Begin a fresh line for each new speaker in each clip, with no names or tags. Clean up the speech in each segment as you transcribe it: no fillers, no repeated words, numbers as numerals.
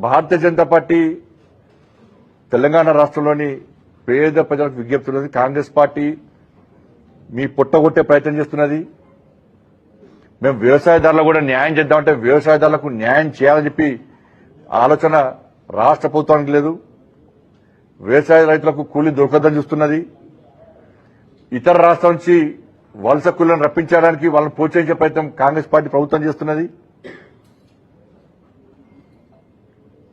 Bharatiya Janata party Telangana రాష్ట్రంలోని పేద ప్రజలకు విజ్ఞప్తున్నది. కాంగ్రెస్ పార్టీ మీ పుట్టగొట్టే ప్రయత్నం చేస్తున్నది. మేము వ్యవసాయదారులకు కూడా న్యాయం చేద్దామంటే వ్యవసాయదారులకు న్యాయం చేయాలని చెప్పి ఆలోచన రాష్ట్ర ప్రభుత్వానికి లేదు. వ్యవసాయ రైతులకు కూలీ దొరకదని చూస్తున్నది. ఇతర రాష్ట్రాల నుంచి వలస కూలీలను రప్పించడానికి వాళ్ళని ప్రోత్సహించే ప్రయత్నం కాంగ్రెస్ పార్టీ ప్రభుత్వం చేస్తున్నది.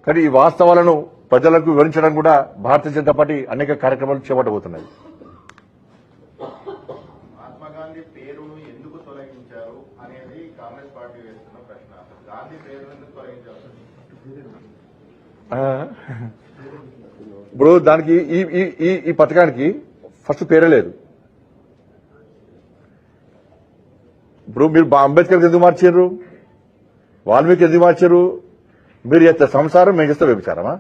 కానీ ఈ వాస్తవాలను ప్రజలకు వివరించడానికి కూడా భారతీయ జనతా పార్టీ అనేక కార్యక్రమాలు చేపట్టబోతున్నది.
మహాత్మాగాంధీ పేరును ఎందుకు తొలగించారు అనేది కాంగ్రెస్ పార్టీ వేస్తున్న ప్రశ్న. గాంధీ పేరును ఎందుకు తొలగించారు?
ఇప్పుడు దానికి ఈ పథకానికి ఫస్ట్ పేరే లేదు. ఇప్పుడు మీరు అంబేద్కర్కి ఎందుకు మార్చారు? వాల్మీకి ఎందుకు మార్చారు? మీరు చేస్తే సంసారం, మేము చేస్తే వ్యభిచారమా?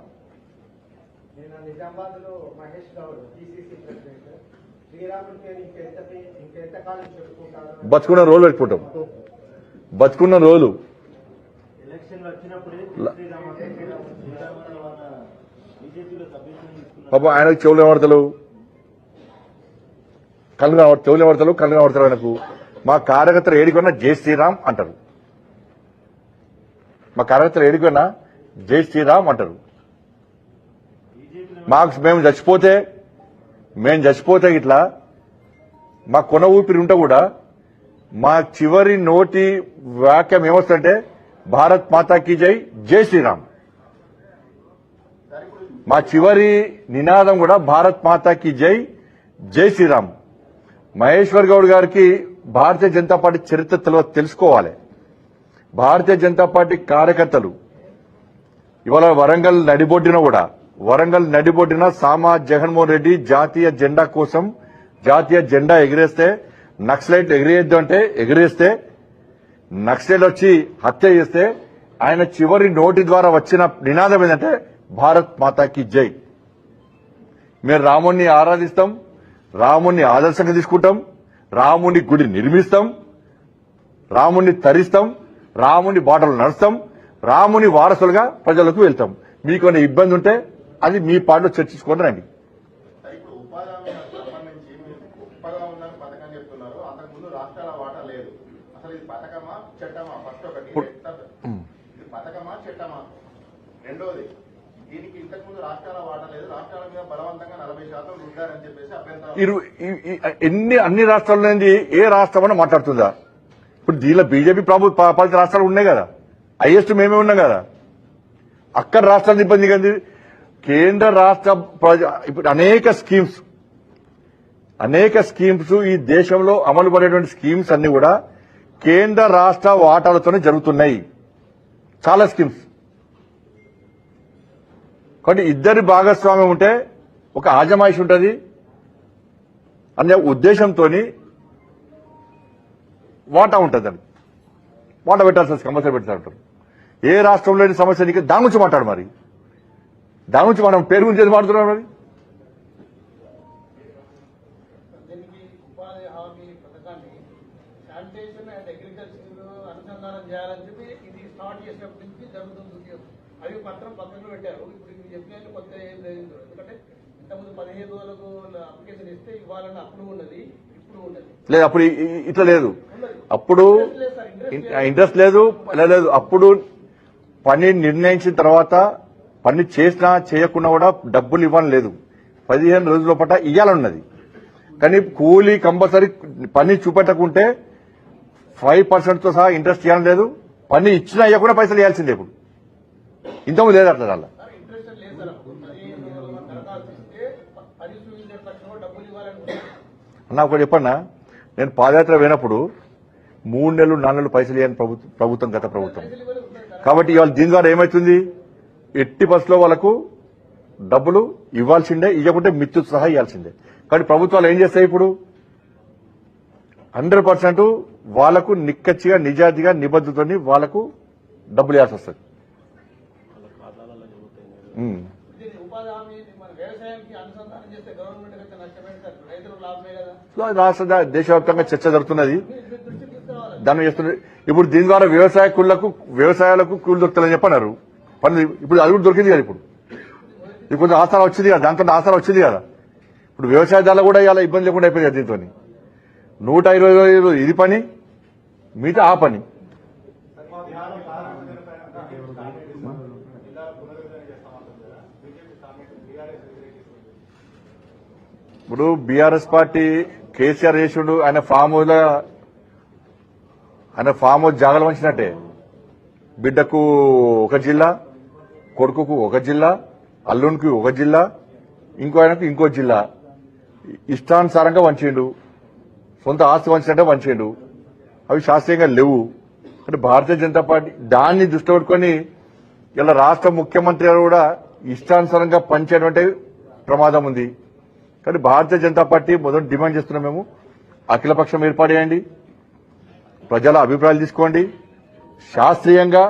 బతుకున్న రోజులు పెట్టుకుంటాం. బతుకున్న రోజులు పాపం ఆయనకు చెవులు కనబడతలేవు, చెవులు కనబడతలేవు, కళ్ళు కనబడతారు. ఆయనకు మా కార్యకర్తలు ఏడికొన్నా జై శ్రీరామ్ అంటారు. మా కార్యకర్తలు ఏడికొన్నా జై శ్రీరామ్ అంటారు. మేము చచ్చిపోతే ఇట్లా మా కొన ఊపిరి ఉంటే కూడా మా చివరి నోటి వాక్యం ఏమొస్తుందంటే భారత్ మాతాకి జై, జై శ్రీరామ్. మా చివరి నినాదం కూడా భారత్ మాతాకి జై, జై శ్రీరామ్. మహేశ్వర్ గౌడ్ గారికి భారతీయ జనతా పార్టీ చరిత్ర తెలుసుకోవాలి. భారతీయ జనతా పార్టీ కార్యకర్తలు ఇవాళ వరంగల్ నడిబొడ్డిన సామా జగన్మోహన్ రెడ్డి జాతీయ జెండా కోసం జాతీయ జెండా ఎగిరేస్తే, నక్సలైట్ ఎగిరేస్తే నక్సలైట్ వచ్చి హత్య చేస్తే ఆయన చివరి నోటి ద్వారా వచ్చిన నినాదం ఏంటంటే భారత్ మాతాకి జై. మేము రాముణ్ణి ఆరాధిస్తాం, రాముణ్ణి ఆదర్శంగా తీసుకుంటాం, రాముని గుడి నిర్మిస్తాం, రాముణ్ణి తరిస్తాం, రాముని బాటలు నడుస్తాం, రాముని వారసులుగా ప్రజలకు వెళ్తాం. మీకు ఇబ్బంది ఉంటే అది మీ పాటలో చర్చించుకోండి రండి.
ఇప్పుడు ఉపాధి సంబంధించి మీరు గొప్పగా ఉందని పథకం చెప్తున్నారు. అంతకుముందు రాష్ట్రాల వాటా లేదు. అసలు ఇది పథకమా చట్టమా? ఫస్ట్ ఒకటి, ఇది పథకమా చట్టమా? రెండోది, దీనికి ఇంతకుముందు రాష్ట్రాల వాటా లేదు, రాష్ట్రాల మీద బలవంతంగా 40% రుద్దారని చెప్పేసి అభ్యంతరం.
అన్ని రాష్ట్రాల నుంచి ఏ రాష్ట్రం అని మాట్లాడుతుందా? ఇప్పుడు దీనిలో బీజేపీ పాలిత రాష్ట్రాలు ఉన్నాయి కదా, హైయెస్ట్ మేమే ఉన్నాం కదా. అక్కడ రాష్ట్రాల ఇబ్బంది కదా. కేంద్ర రాష్ట్ర ఇప్పుడు అనేక స్కీమ్స్ ఈ దేశంలో అమలు పడేటువంటి స్కీమ్స్ అన్ని కూడా కేంద్ర రాష్ట్ర వాటాలతోనే జరుగుతున్నాయి. చాలా స్కీమ్స్. కాబట్టి ఇద్దరి భాగస్వామ్యం ఉంటే ఒక ఆజమాయిషి ఉంటుంది అనే ఉద్దేశంతో వాటా ఉంటుంది. అని వాటా పెట్టాల్సిన కంపల్సరీ పెడతారు. ఏ రాష్ట్రంలో లేని సమస్య నీకు దాని గురించి మాట్లాడు. మరి దాని గురించి మనం పేరు గురించి మాట్లాడుతున్నాం. మరి
దీనికి ఉపాధి హామీ పథకాన్ని శానిటేషన్ అండ్ అగ్రికల్చర్ అనుసంధానం చేయాలని చెప్పి ఇది స్టార్ట్ చేసినప్పటి నుంచి జరుగుతుంది. అవి పత్రంలో పెట్టారు. ఇప్పుడు ఇది చెప్పిన కొత్త ఏం లేదు. ఎందుకంటే ఇంతకుముందు 15 రోజులకు అప్లికేషన్ ఇస్తే ఇవ్వాలని అప్పుడు ఉన్నది, ఇప్పుడు ఉన్నది
లేదు. అప్పుడు ఇట్లా లేదు. అప్పుడు ఇంట్రెస్ట్ లేదు. అప్పుడు పని నిర్ణయించిన తర్వాత పని చేసినా చేయకుండా కూడా డబ్బులు ఇవ్వని లేదు. 15 రోజుల పట్ల ఇవ్వాలన్నది. కానీ కూలీ కంపల్సరీ పని చూపెట్టకుంటే 5% తో సహా ఇంట్రెస్ట్ ఇవ్వడం లేదు. పని ఇచ్చినా ఇవ్వకుండా పైసలు ఇవ్వాల్సిందే. ఇప్పుడు ఇంతకుముందు లేదు అట్లా. అలా అన్న ఒకటి చెప్పన్నా, నేను పాదయాత్ర పోయినప్పుడు 3 నెలలు 4 నెలలు పైసలు ఇవ్వని ప్రభుత్వం గత ప్రభుత్వం. కాబట్టి ఇవాళ దీని ద్వారా ఏమవుతుంది, ఎట్టి బస్సులో వాళ్ళకు డబ్బులు ఇవ్వాల్సిందే, ఇవ్వకుంటే మిత్తు సహా ఇవ్వాల్సిందే. కానీ ప్రభుత్వాలు ఏం చేస్తాయి, ఇప్పుడు 100% వాళ్లకు నిక్కచ్చిగా నిజాయితీగా నిబద్ధతని వాళ్లకు డబ్బులు ఇవ్వాల్సి వస్తుంది. రాష్ట్ర దేశవ్యాప్తంగా చర్చ జరుగుతున్నది. దాన్ని చేస్తున్నది. ఇప్పుడు దీని ద్వారా వ్యవసాయాలకు కూలి దొరుకుతారని చెప్పన్నారు. పనులు ఇప్పుడు అది కూడా దొరికింది కదా. ఇప్పుడు కొంచెం ఆసరా వచ్చింది కదా, దాంతో ఆసరా వచ్చింది కదా. ఇప్పుడు వ్యవసాయదారులు కూడా ఇలా ఇబ్బంది లేకుండా అయిపోయింది కదా దీంతో. 120 ఇది పని, మిగతా ఆ పని. ఇప్పుడు బీఆర్ఎస్ పార్టీ కేసీఆర్ చేసిండు, ఆయన ఫామ్ హౌస్ జాగలు వంచినట్టే. బిడ్డకు ఒక జిల్లా, కొడుకుకు ఒక జిల్లా, అల్లునికి ఒక జిల్లా, ఇంకో ఆయనకు ఇంకో జిల్లా. ఇష్టానుసారంగా వంచిండు, సొంత ఆస్తి వంచినట్టే వంచిండు. అవి శాస్త్రీయంగా లేవు. అంటే భారతీయ జనతా పార్టీ దాన్ని దృష్టిలో పెట్టుకుని ఇలా రాష్ట్ర ముఖ్యమంత్రి గారు కూడా ఇష్టానుసారంగా పంచేటువంటి ప్రమాదం ఉంది. కానీ భారతీయ జనతా పార్టీ మొదటి డిమాండ్ చేస్తున్నాం మేము, అఖిలపక్షం ఏర్పాటు చేయండి, ప్రజల అభిప్రాయాలు తీసుకోండి, శాస్త్రీయంగా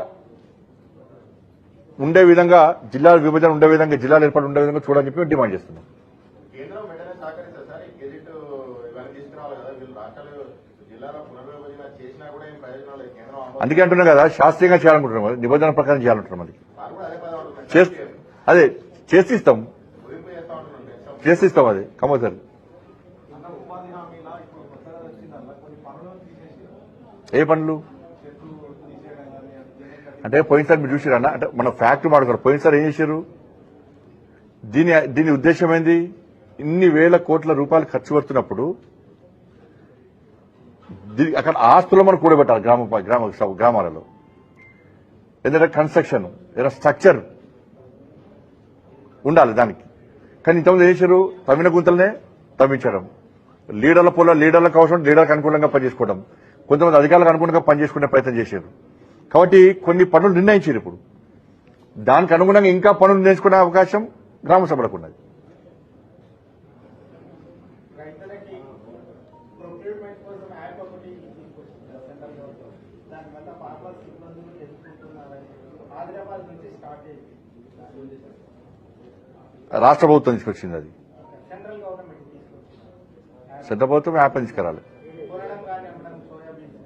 ఉండే విధంగా జిల్లాల విభజన ఉండే విధంగా, జిల్లాల ఏర్పాటు ఉండే విధంగా చూడని చెప్పి మేము డిమాండ్ చేస్తున్నాం.
కేంద్రం వెంటనే సహకరిస్తారు సార్. ఈ గెజిట్ ఇవన్నీ తీసుకురావాలి కదా. వీళ్ళు రాష్ట్రాలు జిల్లాలో పునర్విభజన చేసినా కూడా ఏం ప్రయోజనం లేదు. కేంద్రం
అందుకే అంటున్నాం కదా, శాస్త్రీయంగా చేయాలనుకుంటున్నాం కదా, నిబంధన ప్రకారం చేయాలంటున్నాం. అది
వాళ్ళు కూడా అదే పదం అంటున్నారు.
అదే చేసిస్తాం,
ముగింపు చేస్తా ఉంటున్నారు.
చేసిస్తాం. అది కంపల్సరీ.
ఉపాధి హామీలా ఇప్పుడు కొత్తగా వచ్చిందల్లా కొన్ని పనులను తీసేసి
ఏ పనులు అంటే పోయినసారి మీరు చూసిరన్నా, అంటే మన ఫ్యాక్టరీ మాడుకోరు. పోయినసారి ఏం చేశారు? దీని ఉద్దేశం ఏంది? ఇన్ని వేల కోట్ల రూపాయలు ఖర్చు పెడుతున్నప్పుడు అక్కడ ఆస్తులు మనం కూడబెట్టాలి గ్రామాలలో. ఏదైనా కన్స్ట్రక్షన్, ఏదైనా స్ట్రక్చర్ ఉండాలి దానికి. కానీ ఇంతమంది ఏం చేశారు? తవ్విన గుంతలనే తవ్వించడం, లీడర్లకు అవసరం లీడర్లకు అనుకూలంగా పనిచేసుకోవడం, కొంతమంది అధికారులకు అనుకూలంగా పనిచేసుకునే ప్రయత్నం చేశారు. కాబట్టి కొన్ని పనులు నిర్ణయించారు. ఇప్పుడు దానికి అనుగుణంగా ఇంకా పనులు నిర్ణయించుకునే అవకాశం గ్రామ సభలకు ఉన్నది.
రైతులకి ప్రొక్యూర్మెంట్ కోసం యాప్ ఒకటి సెంట్రల్ గవర్నమెంట్, దానివల్ల ఫార్మర్స్ ఇబ్బందులు ఎదుర్కొంటున్నారని హైదరాబాద్ నుంచి స్టార్ట్ అయింది.
రాష్ట్ర ప్రభుత్వం తీసుకొచ్చింది. అది
సెంట్రల్ గవర్నమెంట్ తీసుకొచ్చింది.
సెంట్రల్ ప్రభుత్వం యాప్ తీసుకురాలి.
కొనడం కానీ అమ్మడం సోయాబీన్స్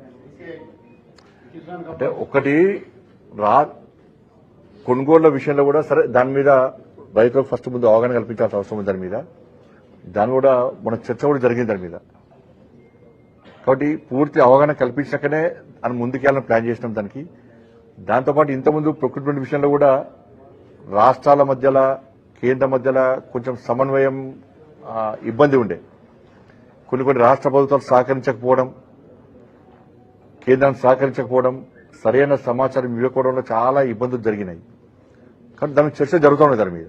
అంటే ఒకటి కొనుగోళ్ల విషయంలో కూడా సరే, దాని మీద రైతులకు ఫస్ట్ ముందు అవగాహన కల్పించాల్సిన అవసరం ఉంది. దాని కూడా మన చర్చ కూడా జరిగింది దాని మీద. కాబట్టి పూర్తి అవగాహన కల్పించాకనే మనం ముందుకెళ్ళాలని ప్లాన్ చేసినాం దానికి. దాంతోపాటు ఇంతకుముందు ప్రొక్యూర్మెంట్ విషయంలో కూడా రాష్ట్రాల మధ్యలో కేంద్ర మధ్యలో కొంచెం సమన్వయం ఇబ్బంది ఉండే. కొన్ని రాష్ట్ర ప్రభుత్వాలు సహకరించకపోవడం, కేంద్రాన్ని సహకరించకపోవడం, సరైన సమాచారం ఇవ్వకపోవడంలో చాలా ఇబ్బందులు జరిగినాయి. కానీ దాని చర్చ జరుగుతూ ఉంది దాని మీద.